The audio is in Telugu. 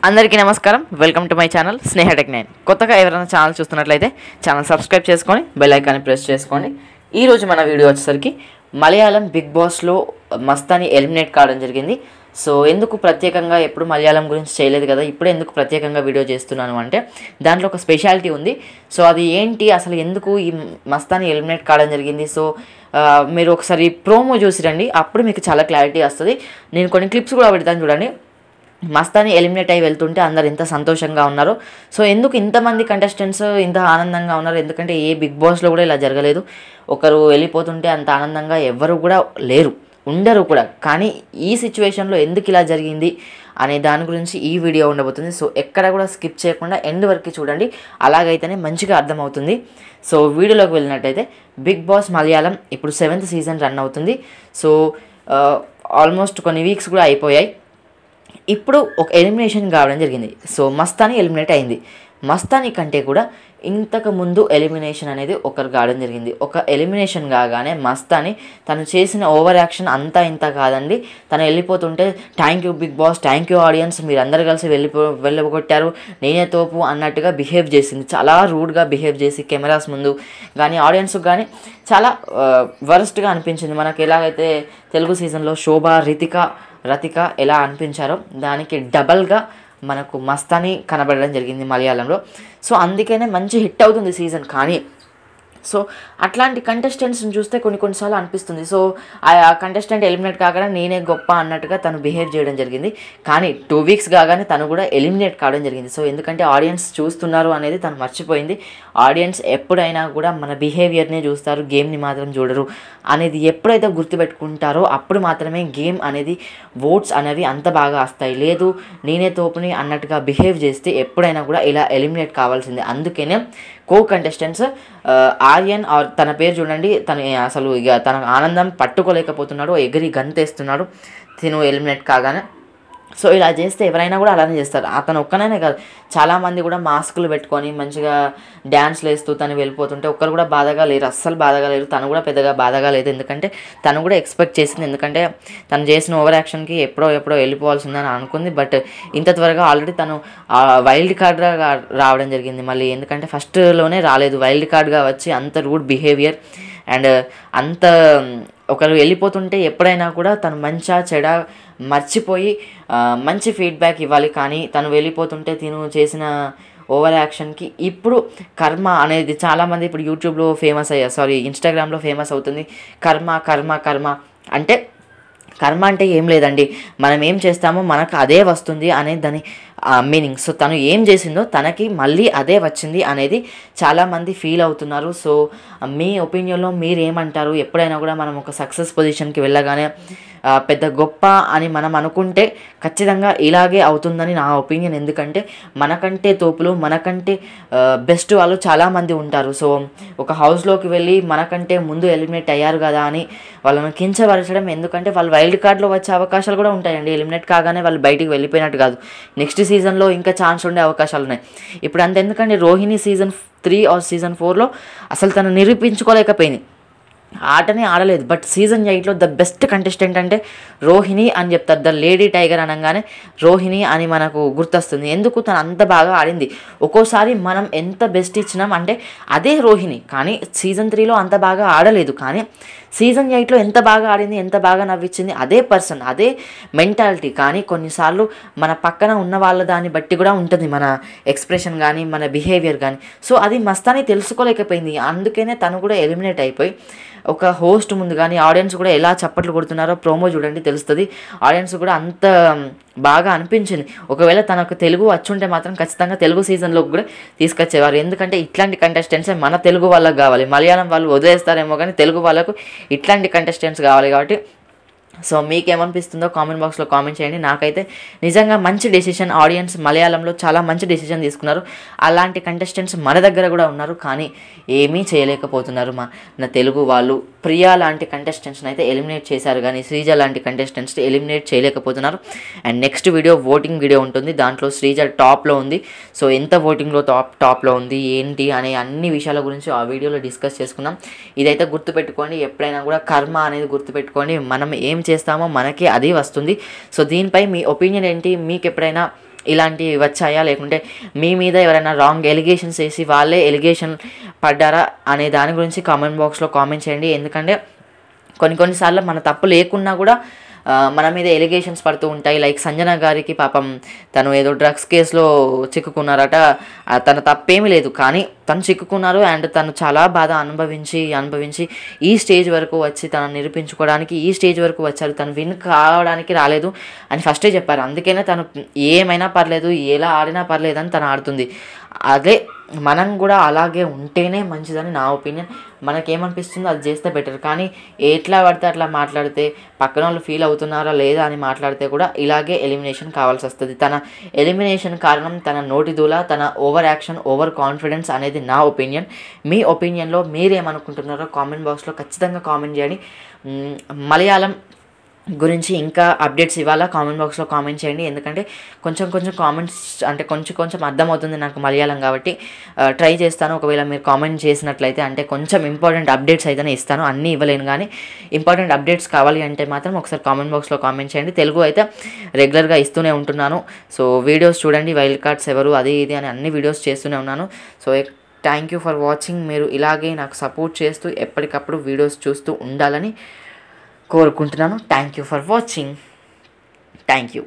అందరికీ నమస్కారం. Welcome to my channel Sneha tech 9. కొత్తగా ఎవరైనా ఛానల్ చూస్తున్నట్లయితే ఛానల్ సబ్స్క్రైబ్ చేసుకొని బెల్ ఐకాన్ని ప్రెస్ చేసుకోండి. ఈరోజు మన వీడియో వచ్చేసరికి మలయాళం బిగ్ బాస్లో మస్తాని ఎలిమినేట్ కావడం జరిగింది. సో ఎందుకు ప్రత్యేకంగా ఎప్పుడు మలయాళం గురించి చేయలేదు కదా, ఇప్పుడు ఎందుకు ప్రత్యేకంగా వీడియో చేస్తున్నాను అంటే దాంట్లో ఒక స్పెషాలిటీ ఉంది. సో అది ఏంటి, అసలు ఎందుకు ఈ మస్తాని ఎలిమినేట్ కావడం జరిగింది? సో మీరు ఒకసారి ప్రోమో చూసి రండి, అప్పుడు మీకు చాలా క్లారిటీ వస్తుంది. నేను కొన్ని క్లిప్స్ కూడా పెడతాను చూడండి. మస్తాని ఎలిమినేట్ అయ్యి వెళ్తుంటే అందరు ఎంత సంతోషంగా ఉన్నారు. సో ఎందుకు ఇంతమంది కంటెస్టెంట్స్ ఇంత ఆనందంగా ఉన్నారు? ఎందుకంటే ఏ బిగ్ బాస్లో కూడా ఇలా జరగలేదు. ఒకరు వెళ్ళిపోతుంటే అంత ఆనందంగా ఎవ్వరు కూడా లేరు, ఉండరు కూడా. కానీ ఈ సిచ్యువేషన్లో ఎందుకు ఇలా జరిగింది అనే దాని గురించి ఈ వీడియో ఉండబోతుంది. సో ఎక్కడ కూడా స్కిప్ చేయకుండా ఎండ్ వరకు చూడండి, అలాగైతేనే మంచిగా అర్థమవుతుంది. సో వీడియోలోకి వెళ్ళినట్టయితే బిగ్ బాస్ మలయాళం ఇప్పుడు 7th సీజన్ రన్ అవుతుంది. సో ఆల్మోస్ట్ కొన్ని వీక్స్ కూడా అయిపోయాయి. ఇప్పుడు ఒక ఎలిమినేషన్ కావడం జరిగింది. సో మస్తాని ఎలిమినేట్ అయింది. మస్తాని కంటే కూడా ఇంతకు ముందు ఎలిమినేషన్ అనేది ఒకరు కావడం జరిగింది. ఒక ఎలిమినేషన్ కాగానే మస్తాని తను చేసిన ఓవర్ యాక్షన్ అంతా ఇంత కాదండి. తను వెళ్ళిపోతుంటే thank you Bigg Boss, thank you audience, మీరు అందరు కలిసి వెళ్ళగొట్టారు, నేనే తోపు అన్నట్టుగా బిహేవ్ చేసింది. చాలా రూడ్గా బిహేవ్ చేసి కెమెరాస్ ముందు కానీ ఆడియన్స్కి కానీ చాలా వరస్ట్గా అనిపించింది. మనకు ఎలాగైతే తెలుగు సీజన్లో శోభ, రతిక ఎలా అనిపించారో దానికి డబల్గా మనకు మస్తాని కనబడడం జరిగింది మలయాళంలో. సో అందుకనే మంచి హిట్ అవుతుంది సీజన్. కానీ సో అట్లాంటి కంటెస్టెంట్స్ని చూస్తే కొన్నిసార్లు అనిపిస్తుంది, సో ఆ కంటెస్టెంట్ ఎలిమినేట్ కాగానే నేనే గొప్ప అన్నట్టుగా తను బిహేవ్ చేయడం జరిగింది. కానీ 2 వీక్స్ కాగానే తను కూడా ఎలిమినేట్ కావడం జరిగింది. సో ఎందుకంటే ఆడియన్స్ చూస్తున్నారు అనేది తను మర్చిపోయింది. ఆడియన్స్ ఎప్పుడైనా కూడా మన బిహేవియర్నే చూస్తారు, గేమ్ని మాత్రం చూడరు అనేది ఎప్పుడైతే గుర్తుపెట్టుకుంటారో అప్పుడు మాత్రమే గేమ్ అనేది, ఓట్స్ అనేవి అంత బాగా వస్తాయి. లేదు నేనే తోపుని అన్నట్టుగా బిహేవ్ చేస్తే ఎప్పుడైనా కూడా ఇలా ఎలిమినేట్ కావాల్సిందే. అందుకనే కో కంటెస్టెంట్స్ ఆర్యన్ తన పేరు చూడండి, తను అసలు ఇక తన ఆనందం పట్టుకోలేకపోతున్నాడు, ఎగిరి గంతేస్తున్నాడు తిను ఎలిమినేట్ కాగానే. సో ఇలా చేస్తే ఎవరైనా కూడా అలానే చేస్తారు. అతను ఒక్కనైనా కాదు, చాలామంది కూడా మాస్కులు పెట్టుకొని మంచిగా డ్యాన్స్లు వేస్తూ తను వెళ్ళిపోతుంటే ఒక్కరు కూడా బాధగా లేరు, అస్సలు బాధగా లేరు. తను కూడా పెద్దగా బాధగా లేదు, ఎందుకంటే తను కూడా ఎక్స్పెక్ట్ చేసింది. ఎందుకంటే తను చేసిన ఓవర్ యాక్షన్కి ఎప్పుడో వెళ్ళిపోవాల్సిందని అనుకుంది. బట్ ఇంత త్వరగా ఆల్రెడీ తను వైల్డ్ కార్డ్గా రావడం జరిగింది మళ్ళీ. ఎందుకంటే ఫస్ట్లోనే రాలేదు, వైల్డ్ కార్డ్గా వచ్చి అంత రూడ్ బిహేవియర్ అండ్ అంత ఒకరు వెళ్ళిపోతుంటే ఎప్పుడైనా కూడా తను మంచిగా చెడ మర్చిపోయి మంచి ఫీడ్బ్యాక్ ఇవ్వాలి. కానీ తను వెళ్ళిపోతుంటే తిను చేసిన ఓవర్ యాక్షన్కి ఇప్పుడు కర్మ అనేది చాలామంది ఇప్పుడు యూట్యూబ్లో ఫేమస్ ఇన్స్టాగ్రామ్లో ఫేమస్ అవుతుంది. కర్మ అంటే కర్మ అంటే ఏం లేదండి, మనం ఏం చేస్తామో మనకు అదే వస్తుంది అనేది దాని మీనింగ్. సో తను ఏం చేసిందో తనకి మళ్ళీ అదే వచ్చింది అనేది చాలామంది ఫీల్ అవుతున్నారు. సో మీ ఒపీనియన్లో మీరు ఏమంటారు? ఎప్పుడైనా కూడా మనం ఒక సక్సెస్ పొజిషన్కి వెళ్ళగానే పెద్ద గొప్ప అని మనం అనుకుంటే ఖచ్చితంగా ఇలాగే అవుతుందని నా ఒపీనియన్. ఎందుకంటే మనకంటే తోపులు, మనకంటే బెస్ట్ వాళ్ళు చాలామంది ఉంటారు. సో ఒక హౌస్లోకి వెళ్ళి మనకంటే ముందు ఎలిమినేట్ అయ్యారు కదా అని వాళ్ళని కించపరచడం, ఎందుకంటే వాళ్ళు వైల్డ్ కార్డ్లో వచ్చే అవకాశాలు కూడా ఉంటాయండి. ఎలిమినేట్ కాగానే వాళ్ళు బయటికి వెళ్ళిపోయినట్టు కాదు, నెక్స్ట్ సీజన్లో ఇంకా ఛాన్స్ ఉండే అవకాశాలు ఉన్నాయి. ఇప్పుడు అంత ఎందుకంటే రోహిణి సీజన్ 3 ఆర్ సీజన్ 4లో అసలు తను నిరూపించుకోలేకపోయింది, ఆటనే ఆడలేదు. బట్ సీజన్ 8లో ద బెస్ట్ కంటెస్టెంట్ అంటే రోహిణి అని చెప్తారు. ద లేడీ టైగర్ అనగానే రోహిణి అని మనకు గుర్తొస్తుంది. ఎందుకు తను అంత బాగా ఆడింది. ఒక్కోసారి మనం ఎంత బెస్ట్ ఇచ్చినాం అంటే అదే రోహిణి, కానీ సీజన్ 3లో అంత బాగా ఆడలేదు. కానీ సీజన్ 8లో ఎంత బాగా ఆడింది, ఎంత బాగా నవ్వించింది, అదే పర్సన్, అదే మెంటాలిటీ. కానీ కొన్నిసార్లు మన పక్కన ఉన్న వాళ్ళ దాన్ని బట్టి కూడా ఉంటుంది మన ఎక్స్ప్రెషన్ కానీ మన బిహేవియర్ కానీ. సో అది మస్తాని తెలుసుకోలేకపోయింది. అందుకనే తను కూడా ఎలిమినేట్ అయిపోయి ఒక హోస్ట్ ముందు కానీ ఆడియన్స్ కూడా ఎలా చప్పట్లు కొడుతున్నారో ప్రోమో చూడండి తెలుస్తుంది. ఆడియన్స్ కూడా అంత బాగా అనిపించింది. ఒకవేళ తనకు తెలుగు వచ్చుంటే మాత్రం ఖచ్చితంగా తెలుగు సీజన్లోకి కూడా తీసుకొచ్చేవారు. ఎందుకంటే ఇట్లాంటి కంటెస్టెంట్సే మన తెలుగు వాళ్ళకి కావాలి. మలయాళం వాళ్ళు వదిలేస్తారేమో కానీ తెలుగు వాళ్ళకు ఇట్లాంటి కంటెస్టెంట్స్ కావాలి. కాబట్టి సో మీకేమనిపిస్తుందో కామెంట్ బాక్స్లో కామెంట్ చేయండి. నాకైతే నిజంగా మంచి డెసిషన్, ఆడియన్స్ మలయాళంలో చాలా మంచి డెసిషన్ తీసుకున్నారు. అలాంటి కంటెస్టెంట్స్ మన దగ్గర కూడా ఉన్నారు, కానీ ఏమీ చేయలేకపోతున్నారు. నా తెలుగు వాళ్ళు ప్రియా లాంటి కంటెస్టెంట్స్ని అయితే ఎలిమినేట్ చేశారు, కానీ శ్రీజ లాంటి కంటెస్టెంట్స్ని ఎలిమినేట్ చేయలేకపోతున్నారు. And next video voting video ఉంటుంది, దాంట్లో శ్రీజ టాప్లో ఉంది. సో ఎంత ఓటింగ్లో టాప్లో ఉంది ఏంటి అనే అన్ని విషయాల గురించి ఆ వీడియోలో డిస్కస్ చేసుకుందాం. ఇదైతే గుర్తుపెట్టుకోండి, ఎప్పుడైనా కూడా కర్మ అనేది గుర్తుపెట్టుకోండి. మనం ఏం చేస్తామో మనకి అది వస్తుంది. సో దీనిపై మీ ఒపీనియన్ ఏంటి? మీకు ఎప్పుడైనా ఇలాంటివి వచ్చాయా, లేకుంటే మీ మీద ఎవరైనా రాంగ్ ఎలిగేషన్స్ వేసి వాళ్ళే ఎలిగేషన్ పడ్డారా అనే దాని గురించి కామెంట్ బాక్స్లో కామెంట్ చేయండి. ఎందుకంటే కొన్నిసార్లు మన తప్పు లేకున్నా కూడా మన మీద ఎలిగేషన్స్ పడుతూ ఉంటాయి. లైక్ సంజన గారికి పాపం తను ఏదో డ్రగ్స్ కేసులో చిక్కుకున్నారట. తన తప్పేమీ లేదు, కానీ తను చిక్కుకున్నారు అండ్ తను చాలా బాధ అనుభవించి ఈ స్టేజ్ వరకు వచ్చి తను నిరూపించుకోవడానికి ఈ స్టేజ్ వరకు వచ్చారు. తను విన్ కావడానికి రాలేదు అని ఫస్టే చెప్పారు. అందుకనే తను ఏమైనా పర్లేదు, ఎలా ఆడినా పర్లేదు అని తను ఆడుతుంది. అదే మనం కూడా అలాగే ఉంటేనే మంచిదని నా ఒపీనియన్. మనకేమనిపిస్తుందో అది చేస్తే బెటర్. కానీ ఎట్లా పడితే అట్లా మాట్లాడితే, పక్కన వాళ్ళు ఫీల్ అవుతున్నారా లేదా అని మాట్లాడితే కూడా ఇలాగే ఎలిమినేషన్ కావాల్సి వస్తుంది. తన ఎలిమినేషన్ కారణం తన నోటి దూల, తన ఓవర్ యాక్షన్, ఓవర్ కాన్ఫిడెన్స్ అనేది నా ఒపీనియన్. మీ ఒపీనియన్లో మీరేమనుకుంటున్నారో కామెంట్ బాక్స్లో ఖచ్చితంగా కామెంట్ చేయండి. మలయాళం గురించి ఇంకా అప్డేట్స్ ఇవ్వాలా కామెంట్ బాక్స్లో కామెంట్ చేయండి. ఎందుకంటే కొంచెం కామెంట్స్ అంటే కొంచెం అర్థమవుతుంది నాకు మలయాళం, కాబట్టి ట్రై చేస్తాను. ఒకవేళ మీరు కామెంట్ చేసినట్లయితే అంటే కొంచెం ఇంపార్టెంట్ అప్డేట్స్ అయితేనే ఇస్తాను, అన్నీ ఇవ్వలేను. కానీ ఇంపార్టెంట్ అప్డేట్స్ కావాలి అంటే మాత్రం ఒకసారి కామెంట్ బాక్స్లో కామెంట్ చేయండి. తెలుగు అయితే రెగ్యులర్గా ఇస్తూనే ఉంటున్నాను. సో వీడియోస్ చూడండి, వైల్డ్ కార్డ్స్ ఎవరు అది ఇది అని అన్ని వీడియోస్ చేస్తూనే ఉన్నాను. So thank you for watching. మీరు ఇలాగే నాకు సపోర్ట్ చేస్తూ ఎప్పటికప్పుడు వీడియోస్ చూస్తూ ఉండాలని కోరుకుంటున్నాను. Thank you for watching. Thank you.